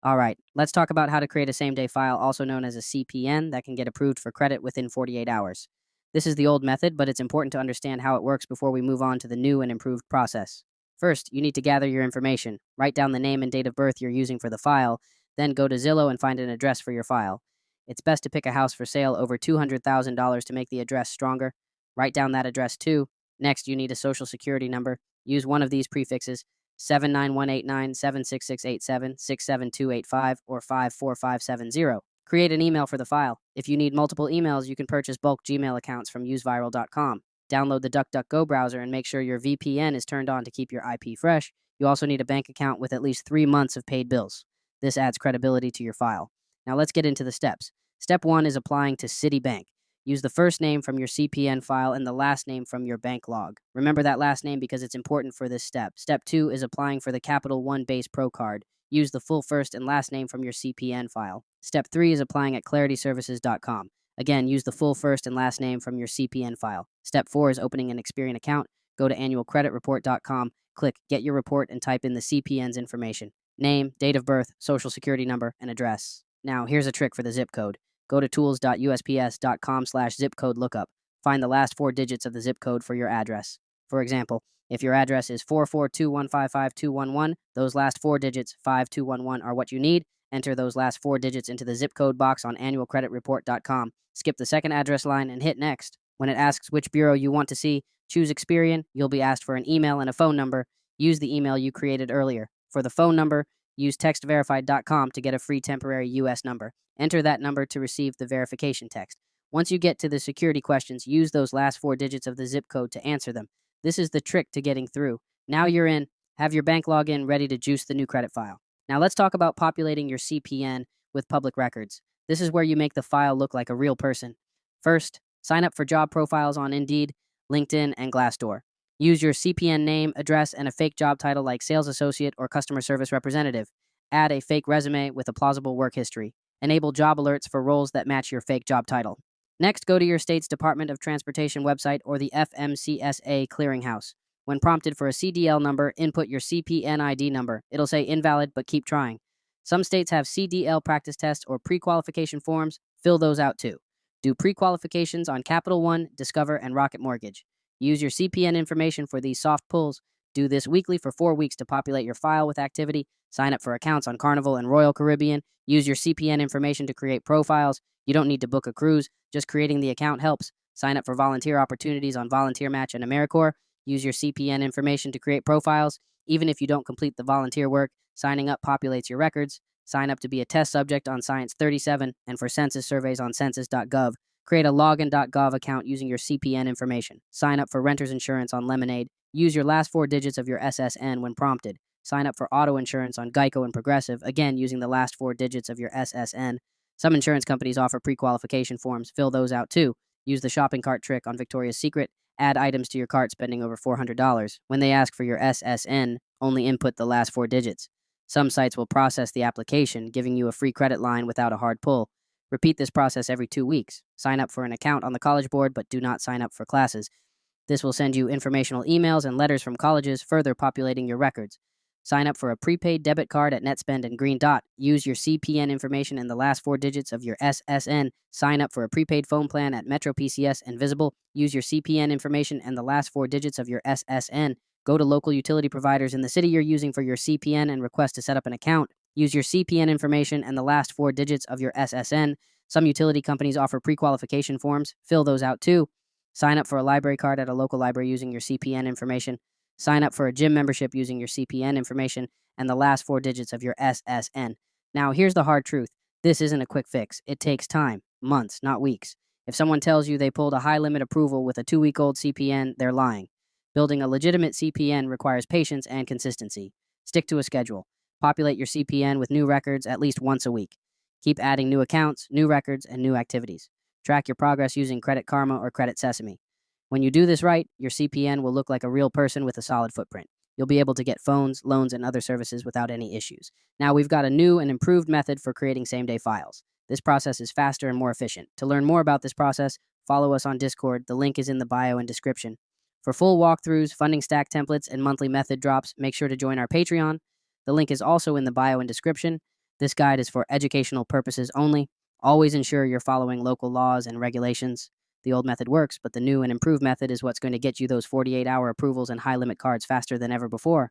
All right, let's talk about how to create a same day file, also known as a CPN, that can get approved for credit within 48 hours. This is the old method, but it's important to understand how it works before we move on to the new and improved process. First, you need to gather your information. Write down the name and date of birth you're using for the file, then go to Zillow and find an address for your file. It's best to pick a house for sale over $200,000 to make the address stronger. Write down that address too. Next, you need a social security number. Use one of these prefixes: 79189 76687 67285 or 54570. Create an email for the file. If you need multiple emails, you can purchase bulk Gmail accounts from useviral.com. Download the DuckDuckGo browser and make sure your VPN is turned on to keep your IP fresh. You also need a bank account with at least 3 months of paid bills. This adds credibility to your file. Now let's get into the steps. Step 1 is applying to Citibank. Use the first name from your CPN file and the last name from your bank log. Remember that last name because it's important for this step. Step 2 is applying for the Capital One Base Pro card. Use the full first and last name from your CPN file. Step 3 is applying at clarityservices.com. Again, use the full first and last name from your CPN file. Step 4 is opening an Experian account. Go to annualcreditreport.com, click Get Your Report, and type in the CPN's information: name, date of birth, social security number, and address. Now, here's a trick for the zip code. Go to tools.usps.com/zip code lookup. Find the last 4 digits of the zip code for your address. For example, if your address is 442155211, those last 4 digits, 5211, are what you need. Enter those last 4 digits into the zip code box on annualcreditreport.com. Skip the second address line and hit next. When it asks which bureau you want to see, choose Experian. You'll be asked for an email and a phone number. Use the email you created earlier. For the phone number, use textverified.com to get a free temporary US number. Enter that number to receive the verification text. Once you get to the security questions, use those last 4 digits of the zip code to answer them. This is the trick to getting through. Now you're in. Have your bank login ready to juice the new credit file. Now let's talk about populating your CPN with public records. This is where you make the file look like a real person. First, sign up for job profiles on Indeed, LinkedIn, and Glassdoor. Use your CPN name, address, and a fake job title like sales associate or customer service representative. Add a fake resume with a plausible work history. Enable job alerts for roles that match your fake job title. Next, go to your state's Department of Transportation website or the FMCSA clearinghouse. When prompted for a CDL number, input your CPN ID number. It'll say invalid, but keep trying. Some states have CDL practice tests or pre-qualification forms. Fill those out too. Do pre-qualifications on Capital One, Discover, and Rocket Mortgage. Use your CPN information for these soft pulls. Do this weekly for 4 weeks to populate your file with activity. Sign up for accounts on Carnival and Royal Caribbean. Use your CPN information to create profiles. You don't need to book a cruise. Just creating the account helps. Sign up for volunteer opportunities on Volunteer Match and AmeriCorps. Use your CPN information to create profiles. Even if you don't complete the volunteer work, signing up populates your records. Sign up to be a test subject on Science 37 and for census surveys on census.gov. Create a login.gov account using your CPN information. Sign up for renter's insurance on Lemonade. Use your last 4 digits of your SSN when prompted. Sign up for auto insurance on Geico and Progressive, again using the last 4 digits of your SSN. Some insurance companies offer pre-qualification forms. Fill those out too. Use the shopping cart trick on Victoria's Secret. Add items to your cart spending over $400. When they ask for your SSN, only input the last 4 digits. Some sites will process the application, giving you a free credit line without a hard pull. Repeat this process every 2 weeks. Sign up for an account on the College Board, but do not sign up for classes. This will send you informational emails and letters from colleges, further populating your records. Sign up for a prepaid debit card at NetSpend and Green Dot. Use your CPN information and the last 4 digits of your SSN. Sign up for a prepaid phone plan at Metro PCS and Visible. Use your CPN information and the last 4 digits of your SSN. Go to local utility providers in the city you're using for your CPN and request to set up an account. Use your CPN information and the last 4 digits of your SSN. Some utility companies offer pre-qualification forms. Fill those out too. Sign up for a library card at a local library using your CPN information. Sign up for a gym membership using your CPN information and the last 4 digits of your SSN. Now, here's the hard truth. This isn't a quick fix. It takes time, months, not weeks. If someone tells you they pulled a high limit approval with a 2-week-old CPN, they're lying. Building a legitimate CPN requires patience and consistency. Stick to a schedule. Populate your CPN with new records at least once a week. Keep adding new accounts, new records, and new activities. Track your progress using Credit Karma or Credit Sesame. When you do this right, your CPN will look like a real person with a solid footprint. You'll be able to get phones, loans, and other services without any issues. Now we've got a new and improved method for creating same-day files. This process is faster and more efficient. To learn more about this process, follow us on Discord. The link is in the bio and description. For full walkthroughs, funding stack templates, and monthly method drops, make sure to join our Patreon. The link is also in the bio and description. This guide is for educational purposes only. Always ensure you're following local laws and regulations. The old method works, but the new and improved method is what's going to get you those 48-hour approvals and high limit cards faster than ever before.